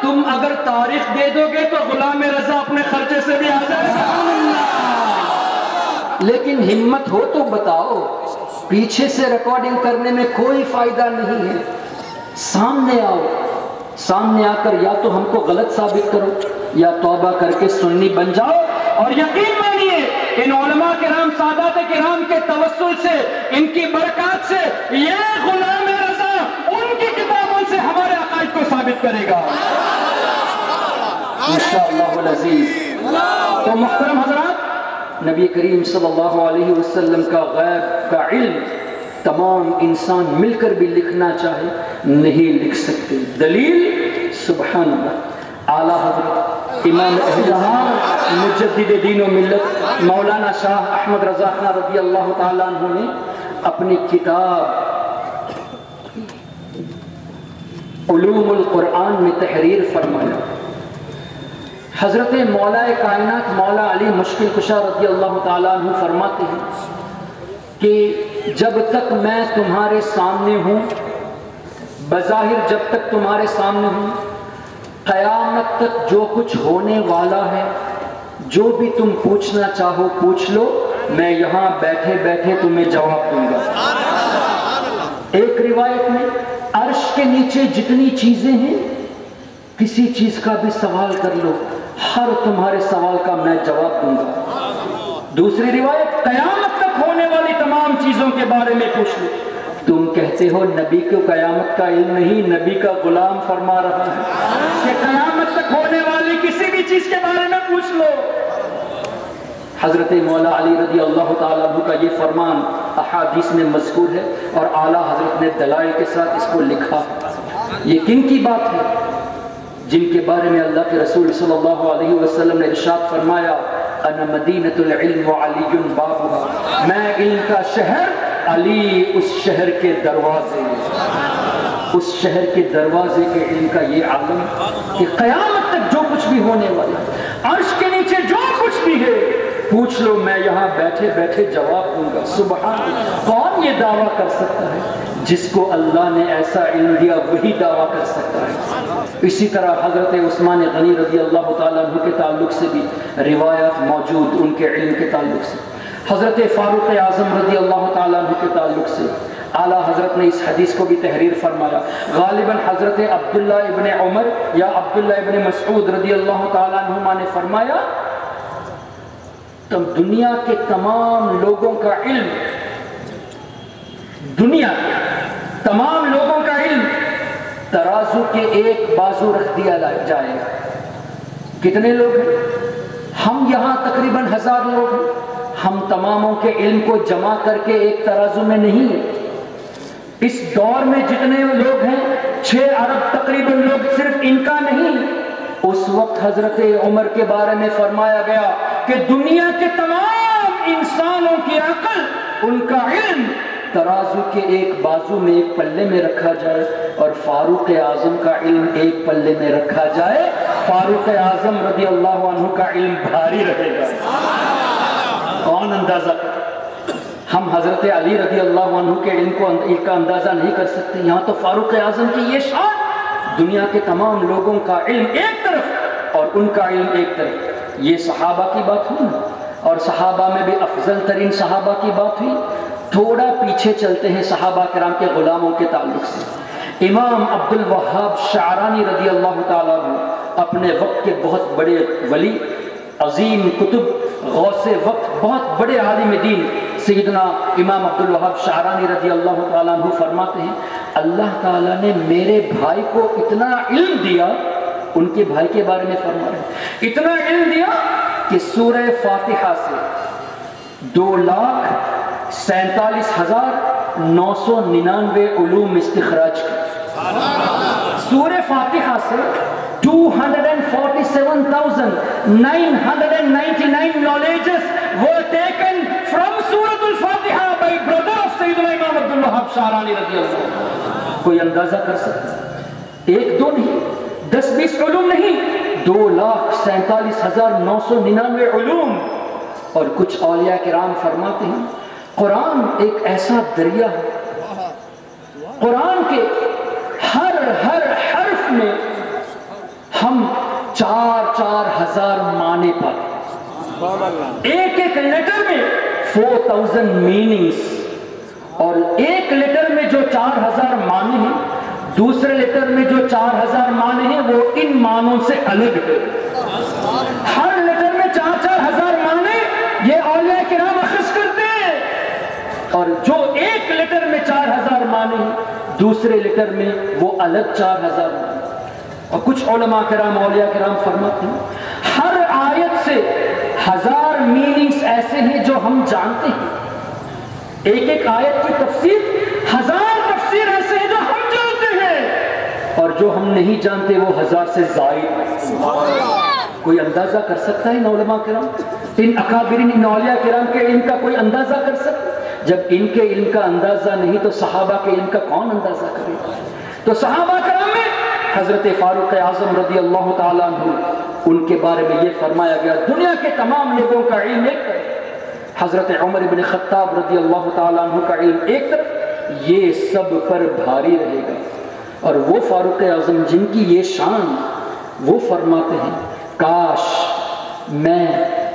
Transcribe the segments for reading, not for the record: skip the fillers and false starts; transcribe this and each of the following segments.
تم اگر تاریخ دے دو گے تو غلام رضا اپنے خرچے سے بھی آ جائے گا، لیکن ہمت ہو تو بتاؤ، پیچھے سے ریکارڈنگ کرنے میں کوئی فائدہ نہیں ہے، سامنے آؤ، سامنے آ کر یا تو ہم کو غلط ثابت کرو یا توبہ کر کے سنی بن جاؤ، اور یقین مانیے ان علماء کرام سادات کرام کے توسل سے، ان کی برکات سے یہ غلام رضا ان کی کتابوں سے ہمارے عقائد کو ثابت کرے گا انشاءاللہ العزیز۔ تو محترم حضرات، نبی کریم صلی اللہ علیہ وسلم کا غیب کا علم تمام انسان مل کر بھی لکھنا چاہے نہیں لکھ سکتے۔ دلیل سبحان اللہ، اعلیٰ حضرت امام اہل سنت مجدد دین و ملت مولانا شاہ احمد رضا خان رضی اللہ تعالیٰ عنہ نے اپنی کتاب علوم القرآن میں تحریر فرمایا۔ حضرت مولا کائنات مولا علی مشکل کشا رضی اللہ تعالیٰ عنہ فرماتے ہیں کہ جب تک میں تمہارے سامنے ہوں، بظاہر جب تک تمہارے سامنے ہوں، قیامت تک جو کچھ ہونے والا ہے، جو بھی تم پوچھنا چاہو پوچھ لو، میں یہاں بیٹھے بیٹھے تمہیں جواب دوں گا۔ ایک روایت میں عرش کے نیچے جتنی چیزیں ہیں کسی چیز کا بھی سوال کر لو، ہر تمہارے سوال کا میں جواب دوں گا۔ دوسری روایت قیامت تک ہونے والی تمام چیزوں کے بارے میں پوچھ لو، تم کہتے ہو نبی کو قیامت کا علم نہیں، نبی کا غلام فرما رہا ہے کہ قیامت تک ہونے والی کسی بھی چیز کے بارے میں پوچھ لو۔ حضرت مولا علی رضی اللہ تعالیٰ عنہ کا یہ فرمان احادیث میں مذکور ہے، اور اعلیٰ حضرت نے دلائل کے ساتھ اس کو لکھا۔ یہ کن کی بات ہے؟ جن کے بارے میں اللہ کے رسول صلی اللہ علیہ وسلم نے ارشاد فرمایا، انا مدینۃ العلم وعلی بابها، میں علم کا شہر، علی اس شہر کے دروازے، اس شہر کے دروازے کے علم کا یہ عالم کہ قیامت تک جو کچھ بھی ہونے والا، عرش کے نیچے جو کچھ بھی ہے پوچھ لو، میں یہاں بیٹھے بیٹھے جواب دوں گا۔ سبحان اللہ، کون یہ دعویٰ کر سکتا ہے؟ جس کو اللہ نے ایسا علم دیا وہی دعویٰ کر سکتا ہے۔ اسی طرح حضرت عثمان غنی رضی اللہ تعالیٰ عنہ کے تعلق سے بھی روایات موجود، ان کے علم کے تعلق سے۔ حضرت فاروق اعظم رضی اللہ تعالیٰ عنہ کے تعلق سے اعلیٰ حضرت نے اس حدیث کو بھی تحریر فرمایا۔ غالباً حضرت عبداللہ ابن عمر یا عبداللہ ابن مسعود رضی اللہ تعالیٰ عنہما نے فرمایا، دنیا کے تمام لوگوں کا علم، دنیا کے تمام لوگوں کا علم ترازو کے ایک بازو رکھ دیا جائے۔ کتنے لوگ ہیں؟ ہم یہاں تقریباً 1000 لوگ ہیں، ہم تماموں کے علم کو جمع کر کے ایک ترازو میں نہیں ہیں۔ اس دور میں جتنے لوگ ہیں 6 ارب تقریباً لوگ، صرف ان کا نہیں۔ اس وقت حضرت عمر کے بارے میں فرمایا گیا کہ دنیا کے تمام انسانوں کی عقل، ان کا علم ترازو کے ایک بازو میں ایک پلے میں رکھا جائے، اور فاروق اعظم کا علم ایک پلے میں رکھا جائے، فاروق اعظم رضی اللہ عنہ کا علم بھاری رہے گا۔ کون اندازہ کرے؟ ہم حضرت علی رضی اللہ عنہ کے علم کا اندازہ نہیں کر سکتے، یہاں تو فاروق اعظم کی یہ شان، دنیا کے تمام لوگوں کا علم ایک طرف اور ان کا علم ایک طرف۔ یہ صحابہ کی بات ہوئی، اور صحابہ میں بھی افضل ترین صحابہ کی بات ہوئی۔ تھوڑا پیچھے چلتے ہیں صحابہ کرام کے غلاموں کے تعلق سے۔ امام عبد الوہاب شعرانی رضی اللہ تعالیٰ عنہ اپنے وقت کے بہت بڑے ولی، عظیم کتب، غوث وقت، بہت بڑے عالم دین سیدنا امام عبد الوہاب شعرانی رضی اللہ تعالیٰ عنہ فرماتے ہیں، اللہ تعالیٰ نے میرے بھائی کو اتنا علم دیا، ان کے بھائی کے بارے میں فرما رہے ہیں، اتنا علم دیا کہ سورہ فاتحہ سے 2,47,999 علوم استخراج کی۔ سورہ فاتحہ سے 247,999 knowledges were taken from Surah Al-Fatiha by brother of Sayyidina Imam Abd al-Wahhab Sha'rani رضی اللہ عنہ۔ کوئی اندازہ کر سکتا؟ ایک دو نہیں، 10-20 علوم نہیں، 2,47,999 علوم۔ اور کچھ اولیاء کرام فرماتے ہیں قرآن ایک ایسا دریا ہے، قرآن کے ہر حرف میں، ہم 4,000 معنی پاتے، ایک ایک لیٹر میں 4,000 میننگز، اور ایک لیٹر میں جو 4,000 معنی ہیں، دوسرے لیٹر میں جو 4,000 معنی ہیں وہ ان معنوں سے الگ ہے۔ ہر لیٹر میں 4,000 معنی یہ اولیاء کرام اخذ کرتے ہیں، اور جو ایک لیٹر میں 4,000 معنی ہیں دوسرے لیٹر میں وہ الگ 4,000 معنی۔ اور کچھ علماء کرام اولیاء کرام فرماتے ہیں ہر آیت سے 1,000 میننگز ایسے ہیں جو ہم جانتے ہیں، ایک ایک آیت کی تفسیر 1,000 تفسیر ایسے ہیں جو ہم جانتے ہیں، اور جو ہم نہیں جانتے وہ 1,000 سے زائد ہیں۔ کوئی اندازہ کر سکتا ہے ان علماء کرام، ان اکابرین، ان اولیاء کرام کے علم کا کوئی اندازہ کر سکتا ہے؟ جب ان کے علم کا اندازہ نہیں تو صحابہ کے علم کا کون اندازہ کرے؟ تو صحابہ کرام میں حضرت فاروق اعظم رضی اللہ تعالیٰ عنہ، ان کے بارے میں یہ فرمایا گیا دنیا کے تمام لوگوں کا علم ایک طرف، حضرت عمر بن خطاب رضی اللہ تعالیٰ عنہ کا علم ایک طرف، یہ سب پر بھاری رہے گا۔ اور وہ فاروق اعظم جن کی یہ شان، وہ فرماتے ہیں کاش میں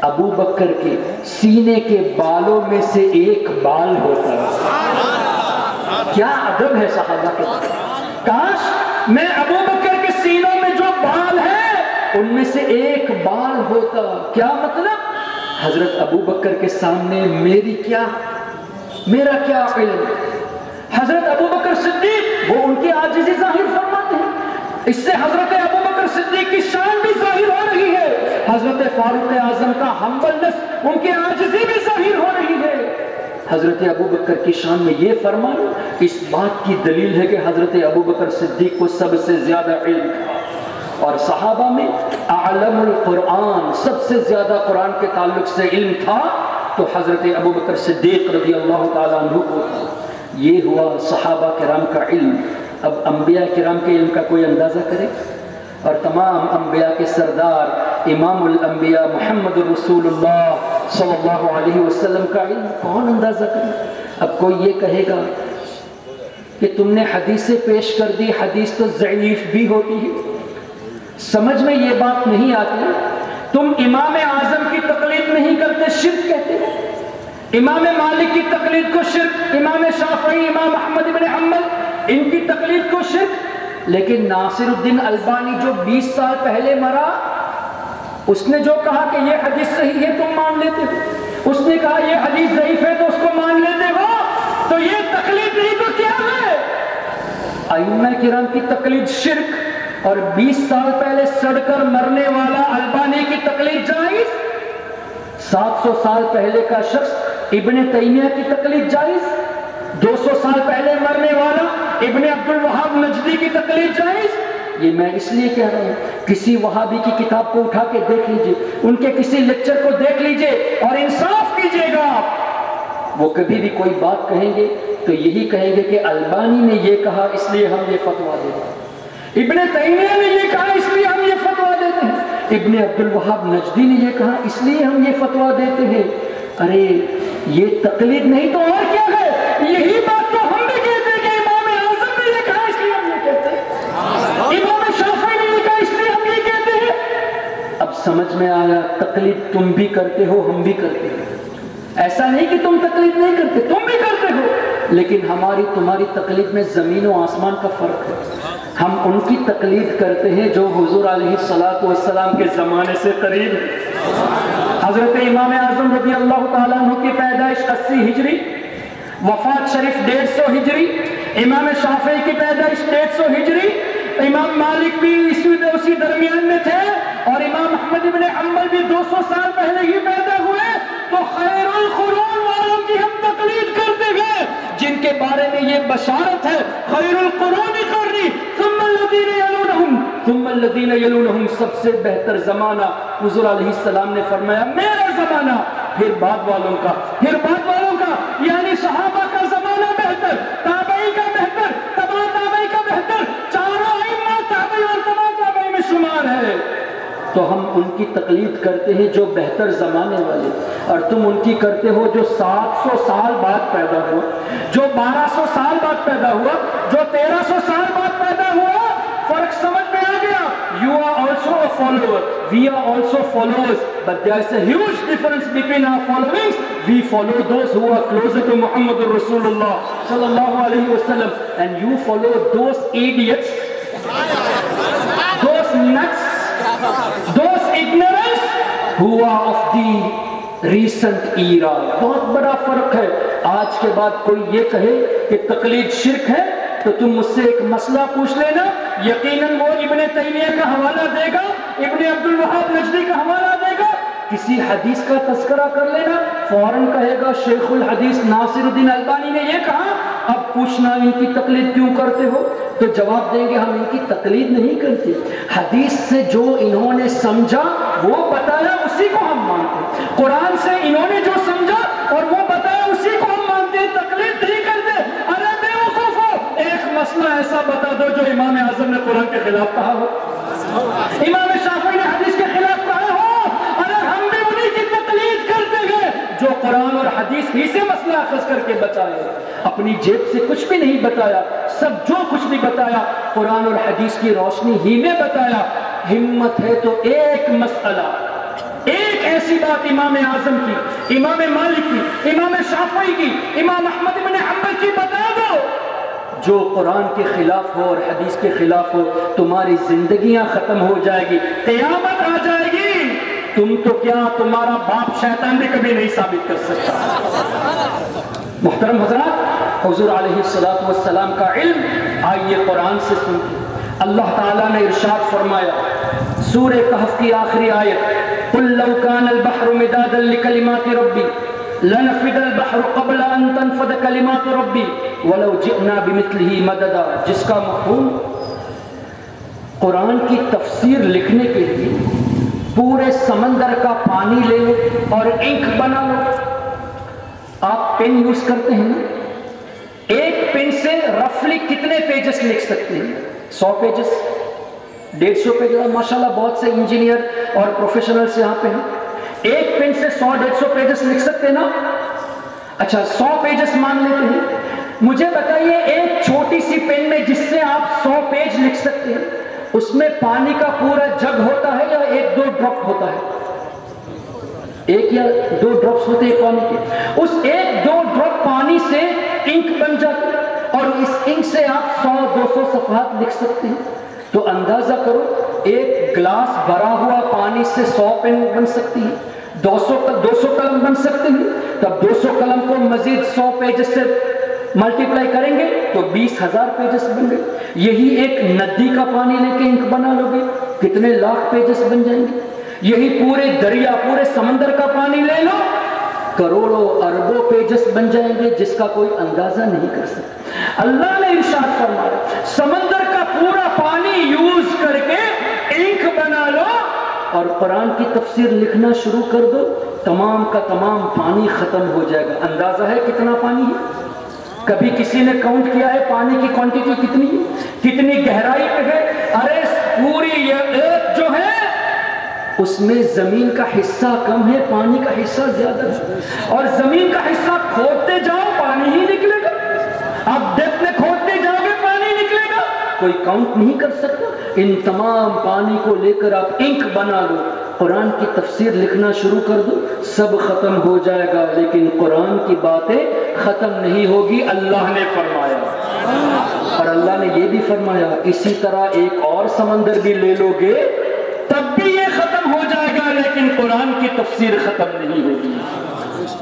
ابو بکر کے سینے کے بالوں میں سے ایک بال ہوتا۔ کیا ادب ہے صحابہ کے، کاش میں ابو بکر کے سینوں میں جو بال ہیں ان میں سے ایک بال ہوتا۔ کیا مطلب؟ حضرت ابو بکر کے سامنے میرا کیا علم؟ حضرت ابو بکر صدیق وہ ان کی عاجزی ظاہر فرماتے ہیں، اس سے حضرت ابو بکر صدیق کی شان بھی ظاہر ہو رہی ہے، حضرت فاروق اعظم کا ہمبلنس، ان کی عاجزی بھی ظاہر ہو رہی ہے۔ حضرت ابو بکر کی شان میں یہ فرمانا اس بات کی دلیل ہے کہ حضرت ابو بکر صدیق کو سب سے زیادہ علم تھا، اور صحابہ میں اعلم القرآن، سب سے زیادہ قرآن کے تعلق سے علم تھا تو حضرت ابو بکر صدیق رضی اللہ تعالیٰ عنہ کو تھا۔ یہ ہوا صحابہ کرام کا علم۔ اب انبیاء کرام کے علم کا کوئی اندازہ کرے؟ اور تمام انبیاء کے سردار امام الانبیاء محمد رسول اللہ صلی اللہ علیہ وسلم کا علم کون اندازہ کرے؟ اب کوئی یہ کہے گا کہ تم نے حدیثیں پیش کر دی، حدیث تو ضعیف بھی ہوتی ہے، سمجھ میں یہ بات نہیں آتی، تم امام اعظم کی تقلید نہیں کرتے، شرک کہتے، امام مالک کی تقلید کو شرک، امام شافعی، امام احمد بن حنبل ان کی تقلید کو شرک۔ لیکن ناصر الدین البانی جو 20 سال پہلے مرا، اس نے جو کہا کہ یہ حدیث صحیح ہے تم مان لیتے ہو، اس نے کہا یہ حدیث ضعیف ہے تو اس کو مان لیتے ہو، تو یہ تقلید نہیں تو کیا ہے؟ ائمہ کرام کی تقلید شرک، اور 20 سال پہلے سڑ کر مرنے والا البانی کی تقلید جائز، 700 سال پہلے کا شخص ابن تیمیہ کی تقلید جائز، 200 سال پہلے مرنے والا ابن عبد الوہاب نجدی کی تقلید جائز۔ یہ میں اس لیے کہہ رہا ہوں، کسی وہابی کی کتاب کو اٹھا کے دیکھ لیجئے، ان کے کسی لیکچر کو دیکھ لیجئے اور انصاف کیجئے گا آپ، وہ کبھی بھی کوئی بات کہیں گے تو یہی کہیں گے کہ البانی نے یہ کہا اس لیے ہم یہ فتویٰ دیتے ہیں، ابن تیمیہ نے یہ کہا اس لیے ہم یہ فتویٰ دیتے ہیں، ابن عبد الوہاب نجدی نے یہ کہا اس لیے ہم یہ فتویٰ دیتے ہیں۔ ارے یہ تقلید نہیں تو اور کیا ہے؟ یہی بات تو ہم بھی کہتے ہیں کہ امام اعظم نے یہ کہا اس لیے ہم یہ کہتے ہیں، امام شافعی نے یہ کہا اس لیے ہم یہ کہتے ہیں۔ اب سمجھ میں آیا، تقلید تم بھی کرتے ہو، ہم بھی کرتے ہیں، ایسا نہیں کہ تم تقلید نہیں کرتے، تم بھی کرتے ہو، لیکن ہماری تمہاری تقلید میں زمین و آسمان کا فرق ہے۔ ہم ان کی تقلید کرتے ہیں جو حضور علیہ السلام کے زمانے سے قریب ہے۔ حضرت امام اعظم رضی اللہ تعالیٰ عنہ کی پیدائش 80 ہجری، وفات شریف 150 ہجری، امام شافعی کی پیدائش 150 ہجری، امام مالک بھی اسی درمیان میں تھے، اور امام احمد بن حنبل بھی 200 سال پہلے ہی پیدا ہوئے، تو خیر القرون والوں کی ہم تقلید کرتے گئے جن کے بارے میں یہ بشارت ہے، خیر القرون قرنی ثم الذین یلونہم ثم الذین یلونہم، سب سے بہتر زمانہ حضور علیہ السلام نے فرمایا میرا زمانہ، پھر بعد والوں کا، پھر بعد والوں کا، یعنی صحابہ کا زمانہ بہتر، تابعی کا بہتر، تبع تابعی کا بہتر، چاروں ائمہ تابعی اور تبع تابعی میں شمار ہے۔ تو ہم ان کی تقلید کرتے ہیں جو بہتر زمانے والے، اور تم ان کی کرتے ہو جو 700 سال بعد پیدا ہوا، جو 1200 سال بعد پیدا ہوا، جو 1300 سال بعد پیدا ہوا۔ فرق سمجھ میں آ گیا؟ You are followers. We are also followers, but there is a huge difference between our followings. We follow those who are closer to Muhammadur Rasulullah sallallahu alaihi wasallam, and you follow those idiots, those nuts, those ignorants who are of the recent era. بہت بڑا فرق ہے. آج کے بعد کوئی یہ کہے کہ تقلید شرک ہے تو تم مجھ سے ایک مسئلہ پوچھ لینا، یقیناً وہ ابن تیمیہ کا حوالہ دے گا، ابن عبد الوہاب نجدی کا حوالہ دے گا. کسی حدیث کا تذکرہ کر لینا، فوراً کہے گا شیخ الحدیث ناصر الدین البانی نے یہ کہا. اب پوچھنا ان کی تقلید کیوں کرتے ہو، تو جواب دیں گے ہم ان کی تقلید نہیں کرتے، حدیث سے جو انہوں نے سمجھا وہ بتایا اسی کو ہم مانتے ہیں. قرآن سے انہوں نے جو سمجھا اور وہ بتایا اسی کو ہم مانتے ہیں، تقلید نہیں کرتے. ارے بے وقوفو، ایک مسئلہ ایسا بتا دو جو امام اعظم نے قرآن کے خلاف کہا ہو، امام شافعی نے حدیث کے خلاف کہا ہو. ارے ہم بھی انہی کی تقلید کرتے گئے جو قرآن اور حدیث ہی سے مسئلہ اخذ کر کے بتائے. اپنی جیب سے کچھ بھی نہیں بتایا، سب جو کچھ بھی بتایا قرآن اور حدیث کی روشنی ہی میں بتایا. ہمت ہے تو ایک مسئلہ، ایک ایسی بات امام اعظم کی، امام مالک کی، امام شافعی کی، امام احمد بن حنبل کی بتا دو جو قرآن کے خلاف ہو اور حدیث کے خلاف ہو. تمہاری زندگیاں ختم ہو جائے گی، قیامت آ جائے گی. تم تو کیا، تمہارا باپ شیطان بھی کبھی نہیں ثابت کر سکتا. محترم حضرات، حضور علیہ السلام کا علم آئیے قرآن سے سنتے. اللہ تعالیٰ نے ارشاد فرمایا سورہ کہف کی آخری آیت، قُلْ لَوْ كَانَ الْبَحْرُ مِدَادًا لِكَلِمَاتِ رَبِّي لَنَفِدَ الْبَحْرُ قَبْلَ أَن تَنفَدَ كَلِمَاتُ رَبِّي وَلَوْ جِئْنَا بِمِثْلِهِ مَدَدًا. جس کا مفہوم قرآن کی تفسیر لکھنے کے لیے پورے سمندر کا پانی لے لو اور انک بنا لو. آپ پین یوز کرتے ہیں نا، ایک پین سے رفلی کتنے پیجز لکھ سکتے ہیں؟ 100 پیجز، 150 پیجز. ماشاءاللہ بہت سے انجینئر اور پروفیشنلز یہاں پہ ہیں. ایک پین سے 100-150 پیجز لکھ سکتے ہیں نا. اچھا 100 پیجز مان لیتے ہیں. مجھے بتائیے ایک چھوٹی سی پین میں جس سے آپ 100 پیج لکھ سکتے ہیں، اس میں پانی کا پورا جگ ہوتا ہے یا 1-2 ڈراپ ہوتا ہے؟ 1 یا 2 ڈراپس ہوتے ہیں پانی کے. اس 1-2 ڈراپ پانی سے انک بن جاتی ہے اور اس انک سے آپ 100-200 صفحات لکھ سکتے ہیں. تو اندازہ کرو ایک گلاس بھرا ہوا پانی سے 100 پین بن سکتی ہے، 200 قلم بن سکتے ہیں. تب 200 قلم کو مزید 100 پیجز سے ملٹیپلائی کریں گے تو 20,000 پیجز بن گئے. یہی ایک ندی کا پانی لے کے انک بنا لو گے کتنے لاکھ پیجز بن جائیں گے. یہی پورے دریا، پورے سمندر کا پانی لے لو، کروڑوں اربوں پیجز بن جائیں گے جس کا کوئی اندازہ نہیں کر سکتا. اللہ نے ارشاد فرمایا سمندر کا پورا پانی یوز کر کے انک بنا لو اور قرآن کی تفسیر لکھنا شروع کر دو، تمام کا تمام پانی ختم ہو جائے گا. اندازہ ہے کتنا پانی ہے؟ کبھی کسی نے کاؤنٹ کیا ہے پانی کی کوانٹٹی کتنی ہے، کتنی گہرائی پہ ہے؟ ارے پوری یہ ایک جو ہے اس میں زمین کا حصہ کم ہے، پانی کا حصہ زیادہ ہے. اور زمین کا حصہ کھودتے جاؤ پانی ہی نکلے گا. آپ ڈیپتھ میں کھودتے جاؤ گے پانی نکلے گا. کوئی کاؤنٹ نہیں کر سکتا. ان تمام پانی کو لے کر آپ انک بنا لو، قرآن کی تفسیر لکھنا شروع کر دو، سب ختم ہو جائے گا. لیکن قرآن کی باتیں ختم نہیں ہوگی، اللہ نے فرمایا. اور اللہ نے یہ بھی فرمایا اسی طرح ایک اور سمندر بھی لے لو گے تب بھی یہ ختم ہو جائے گا، لیکن قرآن کی تفسیر ختم نہیں ہوگی.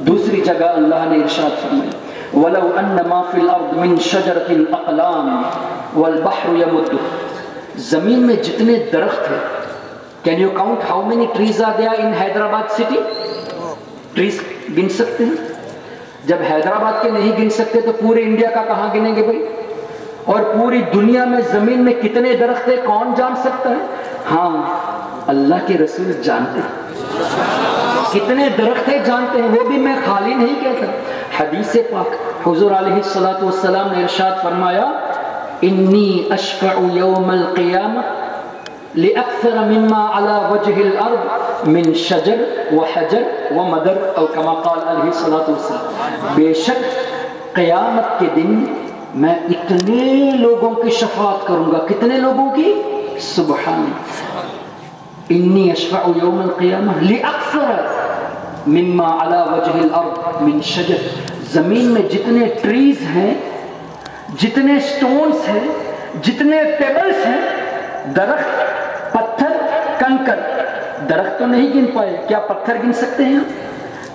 دوسری جگہ اللہ نے ارشاد فرمایا وَلَوْ أَنَّ مَا فِي الْأَرْضِ مِنْ شَجَرَةٍ أَقْلَامٍ وَالْبَحْرُ يَمُدُّهُ. زمین میں جتنے درخت ہیں، can you count how many trees are there in Hyderabad city? Trees گن سکتے ہیں؟ جب حیدرآباد کے نہیں گن سکتے تو پورے انڈیا کا کہاں گنیں گے بھائی؟ اور پوری دنیا میں زمین میں کتنے درخت ہیں کون جان سکتا ہے؟ ہاں اللہ کے رسول جانتے ہیں کتنے درخت ہیں، جانتے ہیں. وہ بھی میں خالی نہیں کہتا. حدیث پاک حضور علیہ السلام نے ارشاد فرمایا انی اشفع یوم القیامہ لأکثر مما على وجه الارض من شجر وحجر ومدر او کما قال علیہ السلام. بے شک قیامت کے دن میں اتنے لوگوں کی شفاعت کروں گا. کتنے لوگوں کی؟ سبحان. انی اشفع یوم القیامہ لاکثر مما علی وجہ الارض من شجر، زمین میں جتنے ٹریز ہیں، جتنے سٹونز ہیں، جتنے پیبلز ہیں، درخت، پتھر، کنکر، درخت تو نہیں گن پائے، کیا پتھر گن سکتے ہیں؟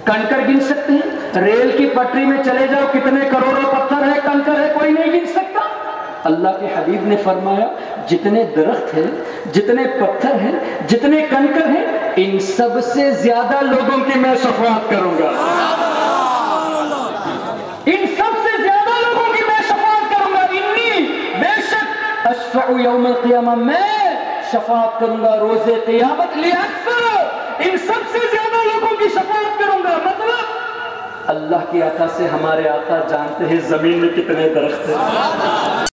کنکر گن سکتے ہیں؟ ریل کی پٹری میں چلے جاؤ، کتنے کروڑوں پتھر ہے، کنکر ہے، کوئی نہیں گن سکتا۔ اللہ کے حبیب نے فرمایا جتنے درخت ہیں، جتنے پتھر ہیں، جتنے کنکر ہیں، ان سب سے زیادہ لوگوں کی میں شفاعت کروں گا، ان سب سے زیادہ لوگوں کی میں شفاعت کروں گا۔ انی بے شک اشفع یوم القیامہ، میں شفاعت کروں گا روز قیامت، لاکثر، ان سب سے زیادہ لوگوں کی شفاعت کروں گا۔ مطلب اللہ کی عطا سے ہمارے آقا جانتے ہیں زمین میں کتنے درخت ہیں،